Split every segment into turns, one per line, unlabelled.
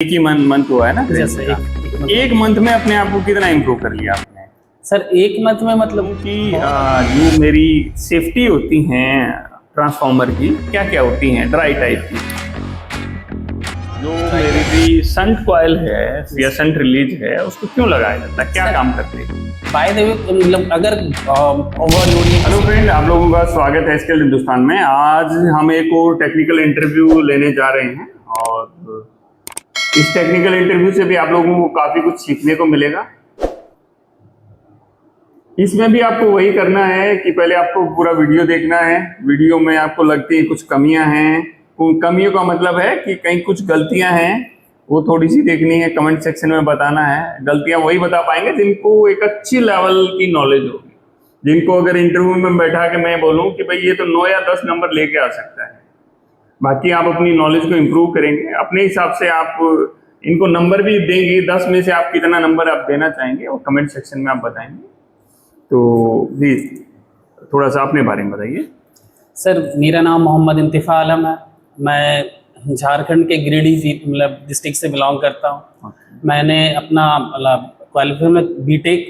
एक ही मंथ हुआ है ना
जैसे
एक मंथ में अपने आप को कितना इम्प्रूव कर लिया आपने?
सर एक मंथ में मतलब
कि जो मेरी सेफ्टी होती हैं ट्रांसफार्मर की क्या क्या होती हैं ड्राई टाइप की, जो मेरी भी संट कॉइल है या संट रिलीज है उसको क्यों लगाया जाता है, क्या काम करते हैं?
बाय द वे मतलब अगर ओवरलोडिंग।
हेलो फ्रेंड, आप लोगों का स्वागत है स्किल्ड हिंदुस्तान में। आज हम एक और टेक्निकल इंटरव्यू लेने जा रहे हैं और इस टेक्निकल इंटरव्यू से भी आप लोगों को काफी कुछ सीखने को मिलेगा। इसमें भी आपको वही करना है कि पहले आपको पूरा वीडियो देखना है। वीडियो में आपको लगती है कुछ कमियां हैं, उन कमियों का मतलब है कि कहीं कुछ गलतियां हैं, वो थोड़ी सी देखनी है, कमेंट सेक्शन में बताना है। गलतियां वही बता पाएंगे जिनको एक अच्छी लेवल की नॉलेज होगी, जिनको अगर इंटरव्यू में बैठा के मैं बोलूं कि भाई ये तो 9 या 10 नंबर लेके आ सकता है। बाकी आप अपनी नॉलेज को इम्प्रूव करेंगे अपने हिसाब से, आप इनको नंबर भी देंगे। 10 में से आप कितना नंबर आप देना चाहेंगे वो कमेंट सेक्शन में आप बताएंगे। तो भी थोड़ा सा अपने बारे में बताइए।
सर मेरा नाम मोहम्मद इंतिफा आलम है। मैं झारखंड के गिरिडीह मतलब डिस्ट्रिक्ट से बिलोंग करता हूँ। मैंने अपना मतलब क्वालिफाई में बीटेक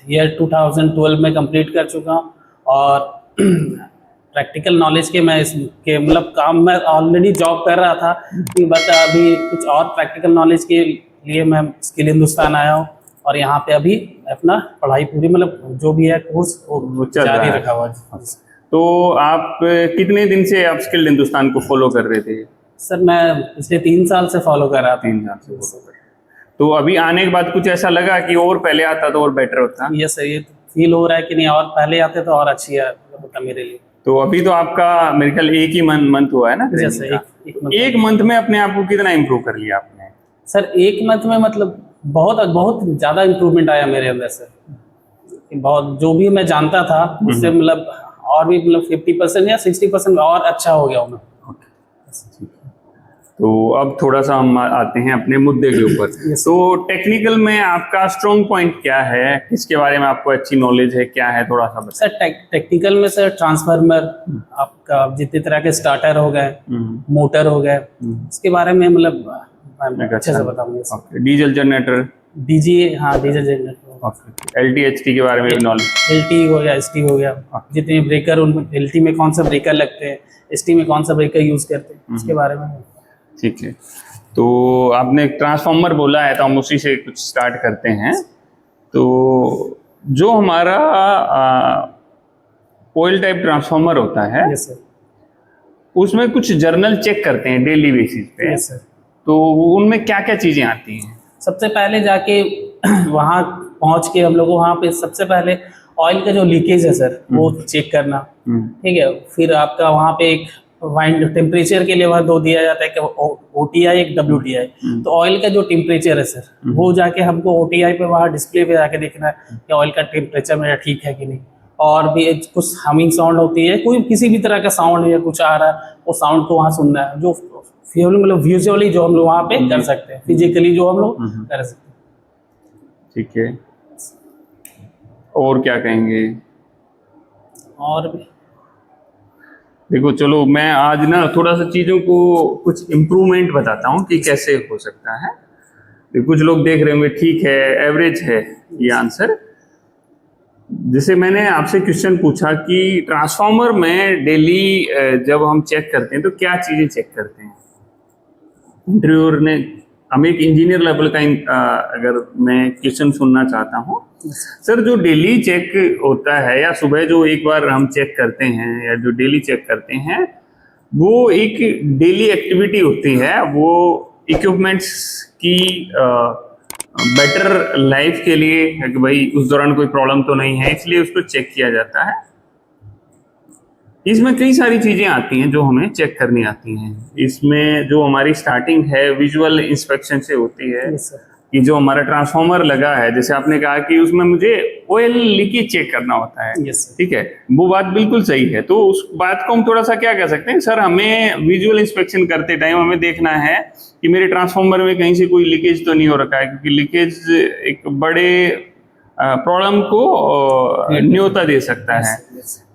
ईयर 2012 में कंप्लीट कर चुका हूँ और प्रैक्टिकल नॉलेज के मैं इसके मतलब काम में ऑलरेडी जॉब कर रहा था कि बट अभी कुछ और प्रैक्टिकल नॉलेज के लिए मैं स्किल हिंदुस्तान आया हूँ और यहाँ पे अभी अपना पढ़ाई पूरी मतलब जो भी है कोर्स वो जारी रखा हुआ है।
तो आप कितने दिन से आप स्किल्ड हिंदुस्तान को फॉलो कर रहे थे?
सर मैं पिछले 3 साल से फॉलो कर रहा था।
3 साल से फॉलो कर रहे थे। तो अभी आने के बाद कुछ ऐसा लगा कि और पहले आता तो और बेटर होता?
ये सर ये फील हो रहा है कि नहीं और पहले आते तो और अच्छी होता मेरे लिए।
तो अभी तो आपका मेरे ख्याल एक ही मंथ हुआ है ना?
जैसे
एक मंथ में अपने आप को कितना इम्प्रूव कर लिया आपने?
सर एक मंथ में मतलब बहुत ज़्यादा इम्प्रूवमेंट आया मेरे अंदर से। बहुत जो भी मैं जानता था उससे मतलब और भी मतलब 50% या 60% और अच्छा हो गया हूँ मैं।
तो अब थोड़ा सा हम आते हैं अपने मुद्दे के ऊपर। तो टेक्निकल में आपका स्ट्रॉन्ग पॉइंट क्या है, किसके बारे में आपको अच्छी नॉलेज है, क्या है, थोड़ा सा बताइए।
सर टेक्निकल में सर ट्रांसफार्मर, आपका जितने तरह के स्टार्टर हो गए, मोटर हो गए, इसके बारे में मतलब अच्छे से बताऊंगा।
Diesel generator,
diesel generator,
LT के बारे में नॉलेज,
LT हो गया, ST हो गया, जितने ब्रेकर उनमें LT में कौन सा ब्रेकर लगते हैं, ST में कौन सा ब्रेकर यूज करते हैं, इसके बारे में।
ठीक है। तो आपने ट्रांसफार्मर बोला है तो हम उसी से कुछ स्टार्ट करते हैं। तो जो हमारा ऑयल टाइप ट्रांसफार्मर होता है,
यस सर,
उसमें कुछ जर्नल चेक करते हैं डेली बेसिस पे।
Yes sir.
तो उनमें क्या क्या चीजें आती हैं?
सबसे पहले जाके वहाँ पहुँच के हम लोग वहाँ पे सबसे पहले ऑयल का जो लीकेज है सर वो चेक करना, ठीक है। फिर आपका वहाँ पे एक वाइंड टेम्परेचर के लिए वहाँ दो दिया जाता है कि OTI एक WTI। तो ऑयल का जो टेम्परेचर है सर वो जाके हमको OTI पे वहाँ डिस्प्ले पे जाके देखना है कि ऑयल का टेम्परेचर मेरा ठीक है कि नहीं। और भी कुछ हमिंग साउंड होती है, कोई किसी भी तरह का साउंड या कुछ आ रहा है वो साउंड को वहाँ सुनना है, जो मतलब विजुअली जो हम लोग वहाँ पे कर सकते हैं, फिजिकली जो हम लोग कर सकते हैं।
ठीक है, और क्या कहेंगे?
और भी
देखो, चलो मैं आज ना थोड़ा सा चीज़ों को कुछ इम्प्रूवमेंट बताता हूँ कि कैसे हो सकता है। तो कुछ लोग देख रहे होंगे ठीक है, एवरेज है ये आंसर। जैसे मैंने आपसे क्वेश्चन पूछा कि ट्रांसफार्मर में डेली जब हम चेक करते हैं तो क्या चीज़ें चेक करते हैं। इंटरव्यूअर ने, हम एक इंजीनियर लेवल का अगर मैं क्वेश्चन सुनना चाहता हूँ, सर जो डेली चेक होता है या सुबह जो एक बार हम चेक करते हैं या जो डेली चेक करते हैं वो एक डेली एक्टिविटी होती है, वो इक्विपमेंट्स की बेटर लाइफ के लिए है कि भाई उस दौरान कोई प्रॉब्लम तो नहीं है, इसलिए उसको चेक किया जाता है। इसमें कई सारी चीजें आती हैं जो हमें चेक करनी आती हैं। इसमें जो हमारी स्टार्टिंग है विजुअल इंस्पेक्शन से होती है कि जो हमारा ट्रांसफार्मर लगा है, जैसे आपने कहा कि उसमें मुझे ऑयल लीकेज चेक करना होता है, ठीक है, वो बात बिल्कुल सही है। तो उस बात को हम थोड़ा सा क्या कह सकते हैं, सर हमें विजुअल इंस्पेक्शन करते टाइम हमें देखना है कि मेरे ट्रांसफार्मर में कहीं से कोई लीकेज तो नहीं हो रखा है, क्योंकि लीकेज एक बड़े प्रॉब्लम को न्योता दे सकता है,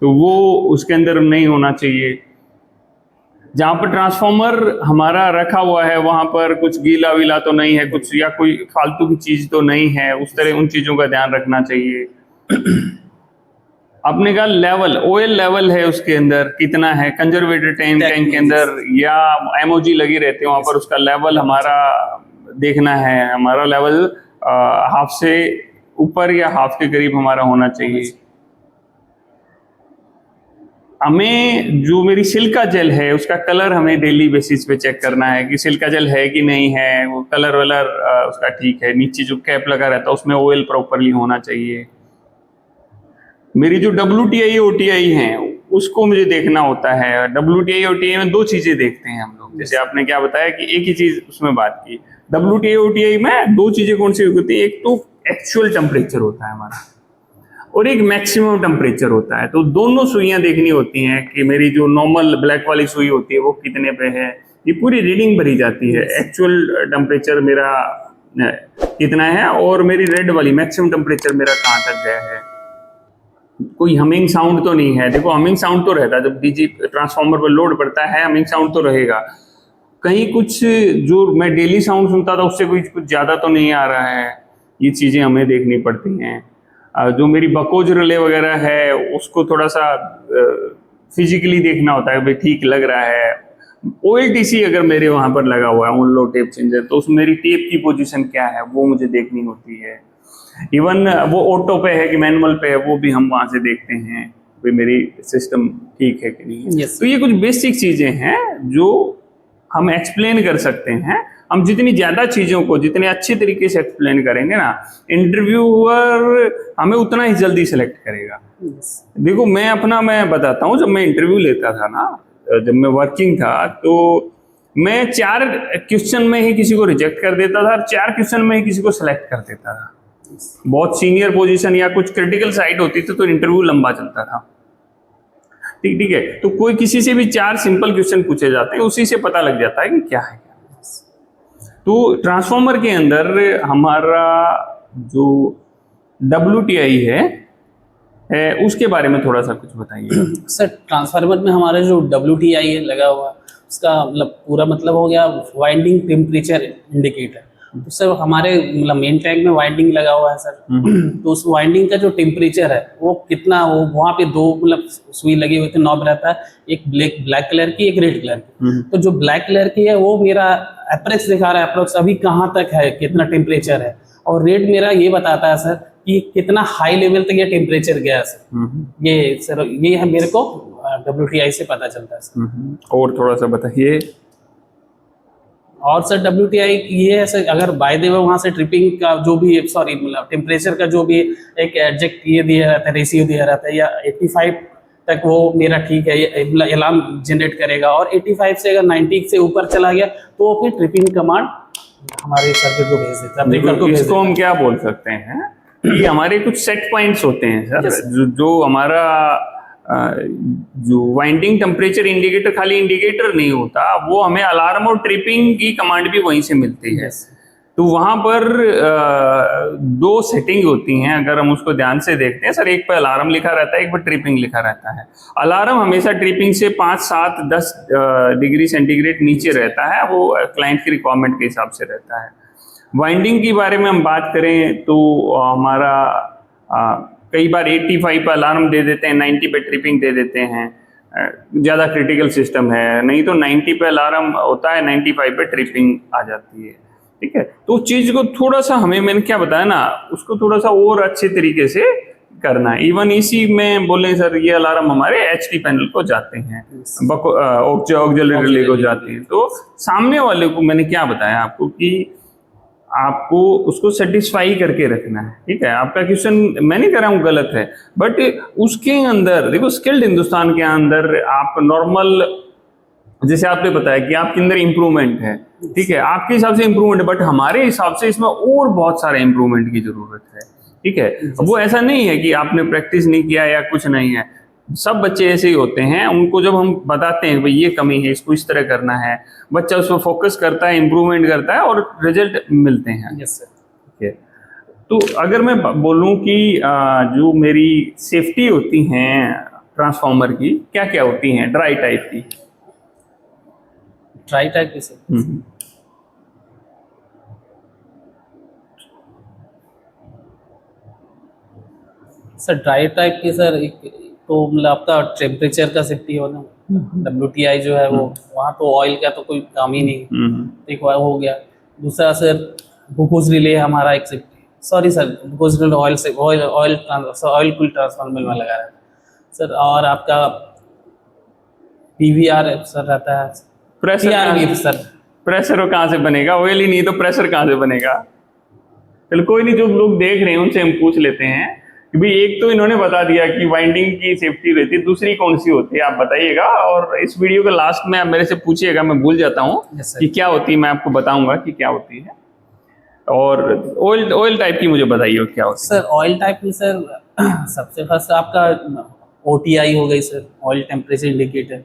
तो वो उसके अंदर नहीं होना चाहिए। जहाँ पर ट्रांसफॉर्मर हमारा रखा हुआ है वहां पर कुछ गीला वीला तो नहीं है, कुछ या कोई फालतू की चीज तो नहीं है, उस तरह उन चीजों का ध्यान रखना चाहिए। आपने कहा लेवल, ऑयल लेवल है उसके अंदर कितना है, कंजर्वेटर टैंक के अंदर या एमओजी लगी रहती है वहां पर, उसका लेवल हमारा देखना है। हमारा लेवल हाफ से ऊपर या हाफ के करीब हमारा होना चाहिए। हमें जो मेरी सिल्का जेल है उसका कलर हमें डेली बेसिस पे चेक करना है कि सिल्का जेल है कि नहीं है, वो कलर वलर उसका ठीक है। नीचे जो कैप लगा रहता है उसमें ऑयल प्रॉपरली होना चाहिए। मेरी जो WTI OTI है उसको मुझे देखना होता है। WTI OTI में दो चीजें देखते हैं हम लोग, जैसे आपने क्या बताया कि एक ही चीज उसमें बात की। WTI OTI में दो चीजें कौन सी होती है, एक तो एक्चुअल टेम्परेचर होता है हमारा और एक मैक्सिमम टेम्परेचर होता है। तो दोनों सुइयां देखनी होती हैं कि मेरी जो नॉर्मल ब्लैक वाली सुई होती है वो कितने पे है, ये पूरी रीडिंग भरी जाती है। एक्चुअल टेम्परेचर मेरा कितना है और मेरी रेड वाली मैक्सिमम टेम्परेचर मेरा कहाँ तक गया है। कोई हमिंग साउंड तो नहीं है। देखो हमिंग साउंड तो रहता है जब डीजी ट्रांसफार्मर पर लोड पड़ता है, हमिंग साउंड तो रहेगा। कहीं कुछ जो मैं डेली साउंड सुनता था उससे कुछ ज्यादा तो नहीं आ रहा है, ये चीजें हमें देखनी पड़ती हैं। जो मेरी बकोज रिले वगैरह है उसको थोड़ा सा फिजिकली देखना होता है, भाई ठीक लग रहा है। OLTC अगर मेरे वहां पर लगा हुआ है, ऑन लो टेप चेंजर, तो उसमें मेरी टेप की पोजीशन क्या है वो मुझे देखनी होती है। इवन वो ऑटो पे है कि मैनुअल पे है वो भी हम वहां से देखते हैं, भाई मेरी सिस्टम ठीक है कि नहीं है। तो ये कुछ बेसिक चीजें हैं जो हम एक्सप्लेन कर सकते हैं। हम जितनी ज्यादा चीजों को जितने अच्छे तरीके से एक्सप्लेन करेंगे ना, इंटरव्यूअर हमें उतना ही जल्दी सेलेक्ट करेगा। देखो मैं बताता हूँ, जब मैं इंटरव्यू लेता था ना, जब मैं वर्किंग था, तो मैं 4 क्वेश्चन में ही किसी को रिजेक्ट कर देता था और 4 क्वेश्चन में ही किसी को सिलेक्ट कर देता था। बहुत सीनियर पोजीशन या कुछ क्रिटिकल साइट होती थी तो इंटरव्यू लंबा चलता था। ठीक है, तो कोई किसी से भी 4 सिंपल क्वेश्चन पूछे जाते हैं, उसी से पता लग जाता है कि क्या है। तो ट्रांसफार्मर के अंदर हमारा जो WTI है उसके बारे में थोड़ा सा कुछ बताइए
सर। ट्रांसफार्मर में हमारा जो WTI है लगा हुआ, उसका मतलब पूरा मतलब हो गया वाइंडिंग टेम्परेचर इंडिकेटर। तो सर हमारे मतलब मेन टैंक में वाइंडिंग लगा हुआ है सर, तो उस वाइंडिंग का जो टेम्परेचर है वो कितना, वो वहाँ पे 2 मतलब सुई लगी हुई थी, नॉब रहता है, एक ब्लैक कलर की, एक रेड कलर की। तो जो ब्लैक कलर की है वो मेरा अप्रोक्स दिखा रहा है, अप्रोक्स अभी कहाँ तक है, कितना टेम्परेचर है। और रेड मेरा ये बताता है सर कि कितना हाई लेवल तक ये टेम्परेचर गया है सर। ये सर ये है मेरे को WTI से पता चलता है सर।
और थोड़ा सा बताइए।
और सर WTI ये है सर, अगर बाय द वे वहाँ से ट्रिपिंग का जो भी मतलब टेम्परेचर का जो भी एक एडजेक्ट ये दिया रहता है, रेशियो दिया रहता है, या 85 तक वो मेरा ठीक है, ये अलार्म जनरेट करेगा। और 85 से अगर 90 से ऊपर चला गया तो फिर ट्रिपिंग कमांड हमारे सर्किट को भेज देता है।
इसको हम क्या बोल सकते हैं कि हमारे कुछ सेट पॉइंट्स होते हैं सर, जो हमारा जो वाइंडिंग टेम्परेचर इंडिकेटर खाली इंडिकेटर नहीं होता, वो हमें अलार्म और ट्रिपिंग की कमांड भी वहीं से मिलती है। तो वहां पर 2 सेटिंग होती हैं, अगर हम उसको ध्यान से देखते हैं सर। एक पे अलार्म लिखा रहता है, एक पे ट्रिपिंग लिखा रहता है। अलार्म हमेशा ट्रिपिंग से 5, 7, 10 डिग्री सेंटीग्रेड नीचे रहता है, वो क्लाइंट की रिक्वायरमेंट के हिसाब से रहता है। वाइंडिंग के बारे में हम बात करें तो हमारा कई बार 85 पे अलार्म दे देते हैं, 90 पे ट्रिपिंग दे देते हैं, ज़्यादा क्रिटिकल सिस्टम है। नहीं तो 90 पे अलार्म होता है, 95 पे ट्रिपिंग आ जाती है। ठीक है, तो चीज़ को थोड़ा सा मैंने क्या बताया ना, उसको थोड़ा सा और अच्छे तरीके से करना है। इवन इसी में बोले सर ये अलार्म हमारे HT पैनल को जाते हैं, ऑक्सिलरी रिले को जाते हैं। तो सामने वाले को मैंने क्या बताया आपको कि आपको उसको सेटिस्फाई करके रखना है। ठीक है, आपका क्वेश्चन मैं नहीं कह रहा हूँ गलत है, बट उसके अंदर देखो स्किल्ड हिंदुस्तान के अंदर आप नॉर्मल, जैसे आपने बताया कि आपके अंदर इंप्रूवमेंट है, ठीक है, आपके हिसाब से इंप्रूवमेंट है, बट हमारे हिसाब से इसमें और बहुत सारे इंप्रूवमेंट की जरूरत है। ठीक है, वो ऐसा नहीं है कि आपने प्रैक्टिस नहीं किया या कुछ नहीं है। सब बच्चे ऐसे ही होते हैं, उनको जब हम बताते हैं भाई ये कमी है, इसको इस तरह करना है, बच्चा उसमें फोकस करता है, इंप्रूवमेंट करता है और रिजल्ट मिलते हैं।
Yes sir.
ठीक है, तो अगर मैं बोलूं कि जो मेरी सेफ्टी होती हैं ट्रांसफार्मर की, क्या क्या होती हैं ड्राई टाइप की?
ड्राई टाइप की सर। सर ड्राई टाइप की सर एक तो मतलब आपका टेम्परेचर का सेफ्टी होना, WTI जो है वो वहाँ तो ऑयल का तो कोई काम ही नहीं है। एक बार हो गया। दूसरा सर ग्लूकोज रिले हमारा एक safety, sorry sir glucose relay oil से ऑयल कूल ट्रांसफार्मर में लगा रहता है सर। और आपका PVR सर रहता है।
प्रेशर
PRV सर,
प्रेशर कहाँ से बनेगा? ऑयल ही नहीं तो प्रेशर कहाँ से बनेगा? चलो कोई नहीं, जो लोग देख रहे हैं उनसे हम पूछ लेते हैं कि भाई एक तो इन्होंने बता दिया कि वाइंडिंग की सेफ्टी रहती है, दूसरी कौन सी होती है आप बताइएगा। और इस वीडियो के लास्ट में आप मेरे से पूछिएगा, मैं भूल जाता हूँ कि क्या होती है, मैं आपको बताऊंगा कि क्या होती है। और ऑयल टाइप की मुझे बताइए क्या होती है।
सर ऑयल टाइप की सर सबसे फर्स्ट आपका OTI हो गई sir, oil temperature indicator.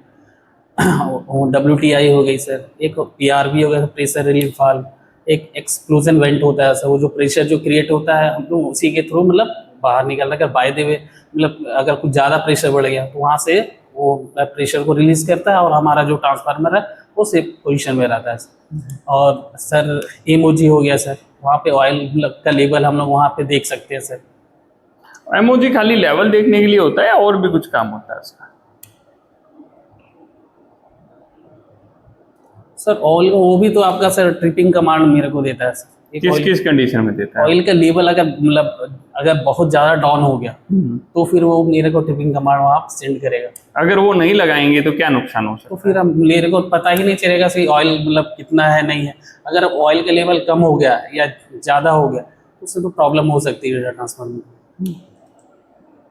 WTI हो गई सर, एक PRV हो गया प्रेशर रिलीफ वाल्व, एक एक्सप्लोजन वेंट होता है सर, वो जो प्रेशर जो क्रिएट होता है हम लोग उसी के थ्रू मतलब बाहर निकलना कर बाय द वे, मतलब अगर कुछ ज़्यादा प्रेशर बढ़ गया तो वहाँ से वो प्रेशर को रिलीज करता है और हमारा जो ट्रांसफार्मर है वो सेफ पोजीशन में रहता है। और सर MOG हो गया सर, वहाँ पे ऑयल का लेवल हम लोग वहाँ पे देख सकते हैं सर।
MOG खाली लेवल देखने के लिए होता है और भी कुछ काम होता है उसका?
सर ऑयल वो भी तो आपका सर ट्रिपिंग कमांड मेरे को देता है सर।
किस कंडीशन में देता है?
ऑयल का लेवल अगर मतलब अगर बहुत ज़्यादा डाउन हो गया तो फिर वो मेरे को ट्रिपिंग कमांड वहाँ सेंड करेगा।
अगर वो नहीं लगाएंगे तो क्या नुकसान हो सकता
तो फिर हम मेरे को पता ही नहीं चलेगा कि ऑयल मतलब कितना है नहीं है। अगर ऑयल का लेवल कम हो गया या ज़्यादा हो गया तो उससे तो प्रॉब्लम हो सकती है डेटा ट्रांसफर में।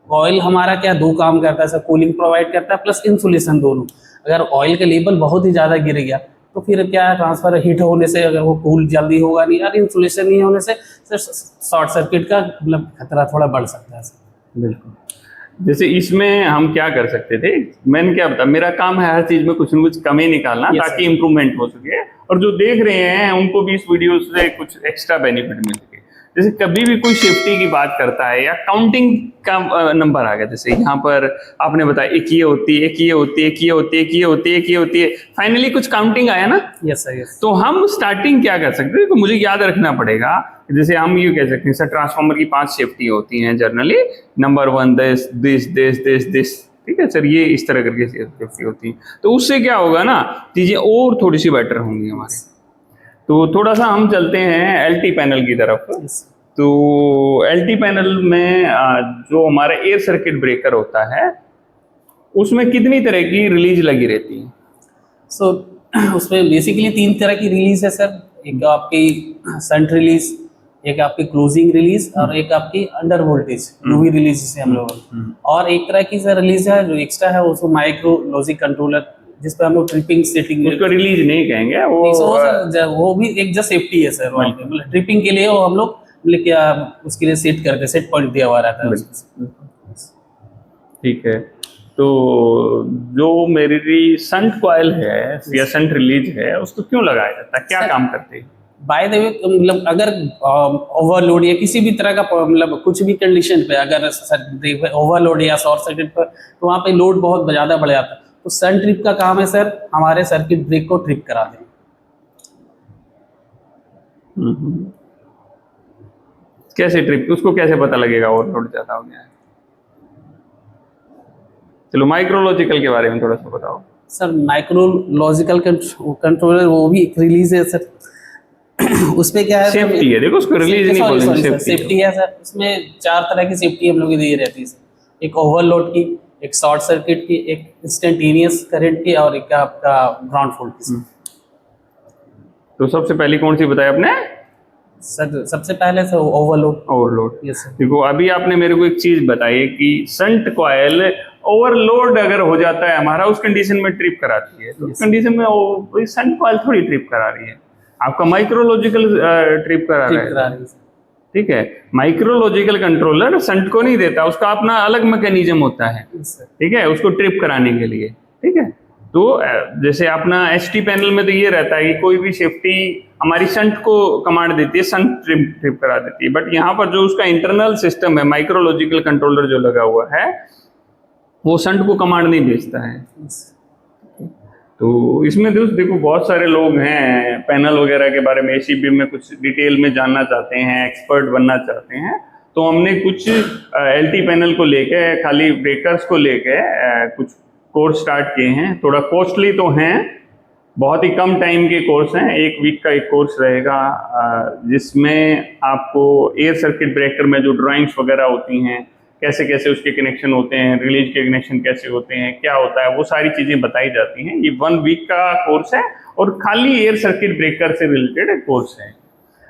ऑयल हमारा क्या दो काम करता है सर, कूलिंग प्रोवाइड करता है प्लस इंसुलेशन दोनों। अगर ऑयल का लेवल बहुत ही ज़्यादा गिर गया तो फिर क्या है, ट्रांसफर हीट होने से अगर वो कूल जल्दी होगा नहीं और इंसुलेशन नहीं होने से सर शॉर्ट सर्किट का मतलब खतरा थोड़ा बढ़ सकता है सर।
बिल्कुल। जैसे इसमें हम क्या कर सकते थे, मैंने क्या बता, मेरा काम है हर चीज में कुछ न कुछ कमी निकालना
Yes,
ताकि इम्प्रूवमेंट हो सके और जो देख रहे हैं उनको भी इस वीडियो से कुछ एक्स्ट्रा बेनिफिट मिल सके। जैसे कभी भी कोई सेफ्टी की बात करता है या काउंटिंग का नंबर आ गया, जैसे यहाँ पर आपने बताया एक ये होती है, एक ये होती है, एक ये होती है, एक ये होती है, एक ये होती है, फाइनली कुछ काउंटिंग आया ना।
Yes sir yes.
तो हम स्टार्टिंग क्या कर सकते हैं, तो मुझे याद रखना पड़ेगा। जैसे हम ये कह सकते हैं सर ट्रांसफार्मर की 5 सेफ्टी होती हैं जनरली, नंबर 1 दिस, ठीक है सर, ये इस तरह करके सेफ्टी होती है। तो उससे क्या होगा ना, चीजें और थोड़ी सी बेटर होंगी हमारी। तो थोड़ा सा हम चलते हैं LT पैनल की तरफ। तो LT पैनल में जो हमारा एयर सर्किट ब्रेकर होता है उसमें कितनी तरह की रिलीज लगी रहती है?
सो उसमें बेसिकली 3 तरह की रिलीज है सर। एक आपकी संट रिलीज, एक आपकी क्लोजिंग रिलीज और एक आपकी अंडर वोल्टेज UV रिलीज जिसे हम लोग। और एक तरह की सर रिलीज है जो एक्स्ट्रा है, उसको माइक्रो लॉजिक कंट्रोलर जिस पर हम लोग ट्रिपिंग सेटिंग,
उसको रिलीज नहीं कहेंगे
वो भी एक जस्ट सेफ्टी है सर। मतलब ट्रिपिंग के लिए वो हम लोग मतलब क्या उसके लिए सेट करके सेट पॉइंट दिया हुआ रहता है।
ठीक है। तो जो मेरी संट कॉइल है या संट रिलीज है उसको क्यों लगाया जाता है, क्या काम करते हैं?
बाय द वे मतलब अगर ओवरलोड या किसी भी तरह का मतलब कुछ भी कंडीशन पे अगर ओवरलोड या शॉर्ट सर्किट पर तो वहाँ पे लोड बहुत ज़्यादा बढ़ जाता है, तो सन ट्रिप का काम है सर हमारे सर्किट ब्रेक को ट्रिप करा दें।
कैसे ट्रिप, उसको कैसे पता लगेगा ओवरलोड ज़्यादा हो गया है? चलो माइक्रोलॉजिकल के बारे में थोड़ा सा बताओ।
सर माइक्रोलॉजिकल कंट्रोलर वो भी एक रिलीज है सर। उसमें क्या है,
सेफ्टी है, देखो उसको रिलीज नहीं बोलेंगे,
सेफ्टी है सर। उसमें 4 तरह की सेफ्टी हम लोग दी रहती है सर। एक ओवरलोड की, एक शॉर्ट सर्किट की, एक इंस्टेंटेनियस करंट की और एक आपका ग्राउंड फॉल्ट की।
तो सबसे पहले कौन सी बताया आपने?
सर सबसे पहले सर ओवरलोड। Yes sir.
देखो अभी आपने मेरे को एक चीज बताई कि संट कॉइल ओवरलोड अगर हो जाता है हमारा उस कंडीशन में ट्रिप कराती है, तो उस कंडीशन में संट कॉइल थोड़ी ट्रिप करा रही है, आपका माइक्रोलॉजिकल ट्रिप करा रहा है। ठीक है, माइक्रोलॉजिकल कंट्रोलर संट को नहीं देता, उसका अपना अलग मैकेनिज्म होता है, ठीक है, उसको ट्रिप कराने के लिए। ठीक है, तो जैसे अपना ST पैनल में तो ये रहता है कि कोई भी सेफ्टी हमारी संट को कमांड देती है, संट ट्रिप करा देती है, बट यहाँ पर जो उसका इंटरनल सिस्टम है माइक्रोलॉजिकल कंट्रोलर जो लगा हुआ है वो संट को कमांड नहीं भेजता है। तो इसमें दोस्त देखो बहुत सारे लोग हैं पैनल वगैरह के बारे में, एसीबी में कुछ डिटेल में जानना चाहते हैं, एक्सपर्ट बनना चाहते हैं, तो हमने कुछ एलटी पैनल को लेके, खाली ब्रेकर्स को लेके कुछ कोर्स स्टार्ट किए हैं। थोड़ा कॉस्टली तो हैं, बहुत ही कम टाइम के कोर्स हैं, 1 वीक का एक कोर्स रहेगा जिसमें आपको एयर सर्किट ब्रेकर में जो ड्राइंग्स वगैरह होती हैं, कैसे कैसे उसके कनेक्शन होते हैं, रिलीज के कनेक्शन कैसे होते हैं, क्या होता है, वो सारी चीज़ें बताई जाती हैं। ये 1 वीक का कोर्स है और खाली एयर सर्किट ब्रेकर से रिलेटेड एक कोर्स है।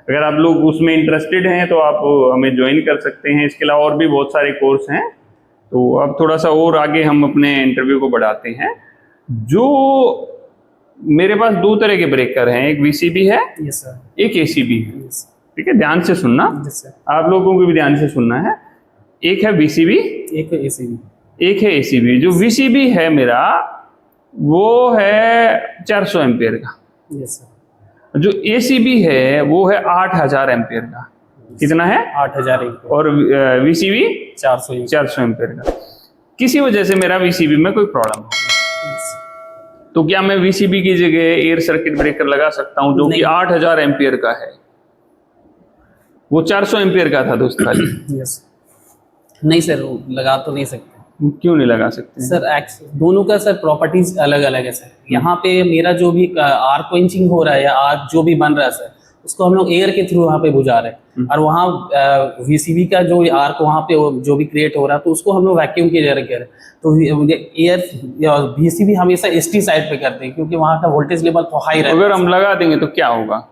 अगर आप लोग उसमें इंटरेस्टेड हैं तो आप हमें ज्वाइन कर सकते हैं। इसके अलावा और भी बहुत सारे कोर्स हैं। तो अब थोड़ा सा और आगे हम अपने इंटरव्यू को बढ़ाते हैं। जो मेरे पास 2 तरह के ब्रेकर हैं, एक वीसीबी है,
यस सर,
एक एसीबी है।
यस
ठीक है, ध्यान से सुनना,
यस सर।
आप लोगों को भी ध्यान से सुनना है। एक है वीसीबी,
एक एसीबी,
एक है एसीबी। जो वीसीबी है मेरा वो है 400 एम्पियर का,
यस सर।
जो एसीबी है वो है 8000 एम्पियर का। कितना है?
8000
और वीसीबी
400
एम्पियर का। किसी वजह से मेरा वीसीबी में कोई प्रॉब्लम हो, तो क्या मैं वीसीबी की जगह एयर सर्किट ब्रेकर लगा सकता हूं जो कि 8000 एम्पियर का है? वो 400 एम्पियर का था दोस्त खाली।
यस, नहीं सर, वो लगा तो नहीं सकते।
क्यों नहीं लगा सकते
सर दोनों का सर प्रॉपर्टीज अलग अलग है सर। यहाँ पे मेरा जो भी आर्क क्वेंचिंग हो रहा है या आर्क जो भी बन रहा है सर, उसको हम लोग एयर के थ्रू वहाँ पे बुझा रहे हैं। और वहाँ वीसीबी का जो आर्क वहाँ पे जो भी क्रिएट हो रहा है तो उसको हम लोग वैक्यूम के जरिए कर रहे हैं। तो एयर या वीसीबी हमेशा एसटी साइड पे करते हैं क्योंकि वहाँ का वोल्टेज लेवल तो हाई रहता है।
अगर हम लगा देंगे तो क्या होगा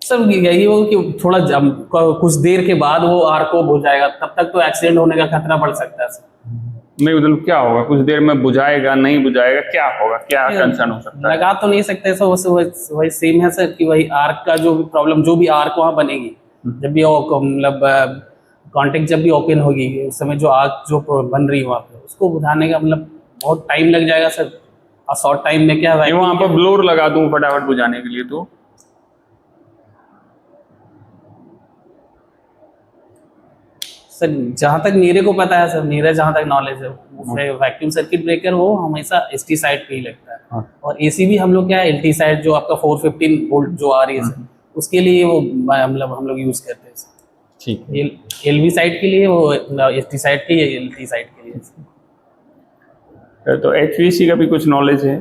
सर? यही होगा कि थोड़ा कुछ देर के बाद वो आर्क को बुझाएगा, तब तक तो एक्सीडेंट होने का खतरा बढ़ सकता है सर।
नहीं, मतलब क्या होगा? कुछ देर में बुझाएगा, नहीं बुझाएगा, क्या होगा? क्या कंसर्न हो सकता है?
लगा तो नहीं सकते सर, वही सेम है सर कि वही आर्क का जो भी प्रॉब्लम, जो भी आर्क वहाँ बनेगी, जब भी मतलब कॉन्टेक्ट जब भी ओपन होगी, उस समय जो आर्क जो बन रही है वहाँ पे, उसको बुझाने का मतलब बहुत टाइम लग जाएगा सर। और शॉर्ट टाइम में क्या है,
वहाँ पर ब्लोर लगा दूं फटाफट बुझाने के लिए तो
सर जहाँ तक मेरे को पता है सर, मेरा जहाँ तक नॉलेज है, वैक्यूम सर्किट ब्रेकर वो हमेशा एसटी साइड पे ही लगता है।
हाँ।
और एसीबी हम लोग क्या है, एलटी साइड जो आपका 415 वोल्ट जो आ रही है सर, उसके लिए वो मतलब हम लोग यूज करते हैं सर।
ठीक है।
एलवी साइड के लिए वो एसटी साइड के, एलटी साइड के लिए।
तो एचवीसी का भी कुछ नॉलेज है?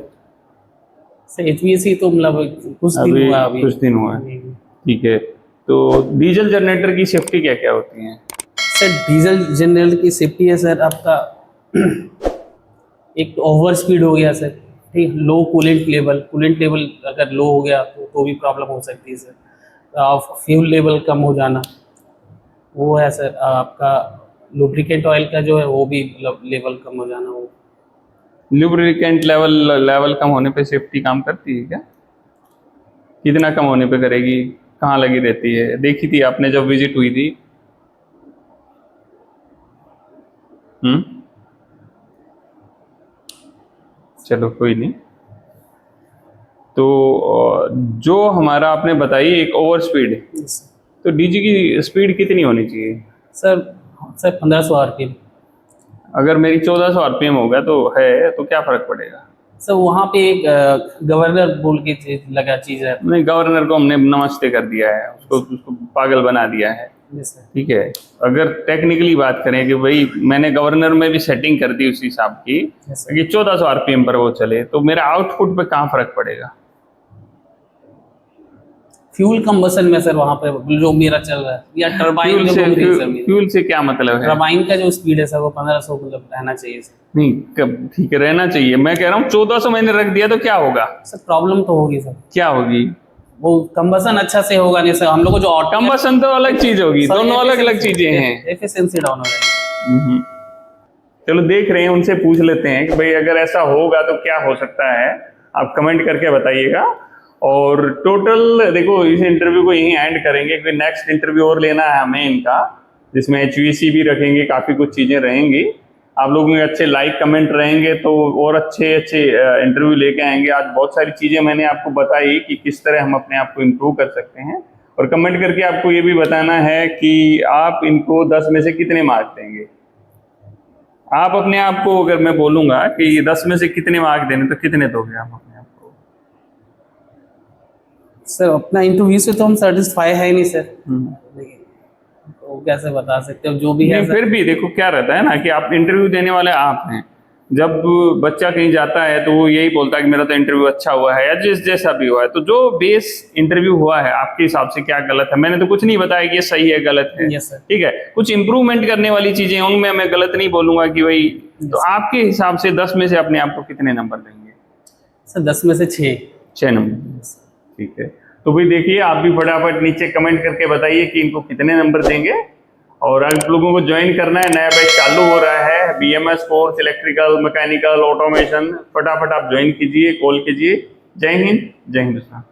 सर एचवीएसी तो मतलब कुछ दिन हुआ अभी।
कुछ दिन हुआ है, ठीक है। तो डीजल जनरेटर की सेफ्टी क्या क्या होती है?
सर डीजल जनरेटर की सेफ्टी है सर आपका एक ओवर स्पीड हो गया सर, ठीक, लो कूलेंट लेवल अगर लो हो गया तो भी प्रॉब्लम हो सकती है सर। फ्यूल लेवल कम हो जाना, वो है सर। आपका लुब्रिकेंट ऑयल का जो है वो भी लेवल कम हो जाना। वो
लुब्रिकेंट लेवल कम होने पे सेफ्टी काम करती है क्या? कितना कम होने पे करेगी? कहाँ लगी रहती है? देखी थी आपने जब विजिट हुई थी? चलो कोई नहीं। तो जो हमारा आपने बताई एक ओवर स्पीड, तो डीजी की स्पीड कितनी होनी चाहिए?
Sir 1500 RPM.
अगर मेरी 1400 आरपीएम होगा तो क्या फर्क पड़ेगा?
सर वहाँ पे एक गवर्नर बोल के लगा चीज है।
नहीं, गवर्नर को हमने नमस्ते कर दिया है, उसको पागल बना दिया है। ठीक है, अगर टेक्निकली बात करें कि भाई मैंने गवर्नर में भी सेटिंग कर दी उस हिसाब की कि 1400 आरपीएम पर वो चले, तो मेरा आउटपुट पे कहाँ फर्क पड़ेगा?
फ्यूल कंबसन में सर वहाँ पे जो मेरा चल रहा है, या टरबाइन
फ्यूल से क्या मतलब है?
टरबाइन का जो स्पीड है सर वो 1500 मतलब रहना चाहिए सर।
नहीं, ठीक है, रहना चाहिए। मैं कह रहा हूँ 1400 मैंने रख दिया तो क्या होगा?
सर प्रॉब्लम तो होगी सर।
क्या होगी?
वो कंबसन अच्छा से होगा नहीं सर। हम लोग को जो
कंबसन तो अलग चीज होगी, दोनों अलग अलग चीजें हैं।
एफिशिएंसी डाउन हो जाएगी।
चलो देख रहे हैं, उनसे पूछ लेते हैं कि भाई अगर ऐसा होगा तो क्या हो सकता है, आप कमेंट करके बताइएगा। और टोटल देखो, इस इंटरव्यू को यहीं एंड करेंगे क्योंकि नेक्स्ट इंटरव्यू और लेना है हमें इनका, जिसमें एचवीसी भी रखेंगे, काफ़ी कुछ चीज़ें रहेंगी। आप लोगों के अच्छे लाइक कमेंट रहेंगे तो और अच्छे इंटरव्यू लेके आएंगे। आज बहुत सारी चीज़ें मैंने आपको बताई कि किस तरह हम अपने आप को इम्प्रूव कर सकते हैं, और कमेंट करके आपको ये भी बताना है कि आप इनको 10 में से कितने मार्क देंगे। आप अपने आप को अगर मैं बोलूंगा कि 10 में से कितने मार्क देने, तो कितने दोगे आप अपने आप को?
सर अपना इंटरव्यू से तो हम सेटिस्फाई है ही नहीं सर।
हम्म।
देखिए, तो कैसे बता सकते हो, जो भी है
नहीं,
सर।
फिर भी देखो क्या रहता है ना कि आप इंटरव्यू देने वाले आप हैं। जब बच्चा कहीं जाता है तो वो यही बोलता है कि मेरा तो इंटरव्यू अच्छा हुआ है, या जैसा भी हुआ है। तो जो बेस इंटरव्यू हुआ है आपके हिसाब से क्या गलत है? मैंने तो कुछ नहीं बताया कि ये सही है गलत है,
यस सर।
ठीक है। कुछ इंप्रूवमेंट करने वाली चीजें उनमें मैं गलत नहीं बोलूंगा कि भाई। तो आपके हिसाब से 10 में से अपने आप को कितने नंबर देंगे?
सर 10 में से 6।
6 नंबर, ठीक है। तो भाई देखिए, आप भी फटाफट नीचे कमेंट करके बताइए कि इनको कितने नंबर देंगे। और आप लोगों को ज्वाइन करना है, नया बैच चालू हो रहा है, BMS course electrical mechanical automation. फटाफट आप ज्वाइन कीजिए, कॉल कीजिए। जय हिंद, जय हिंदुस्तान।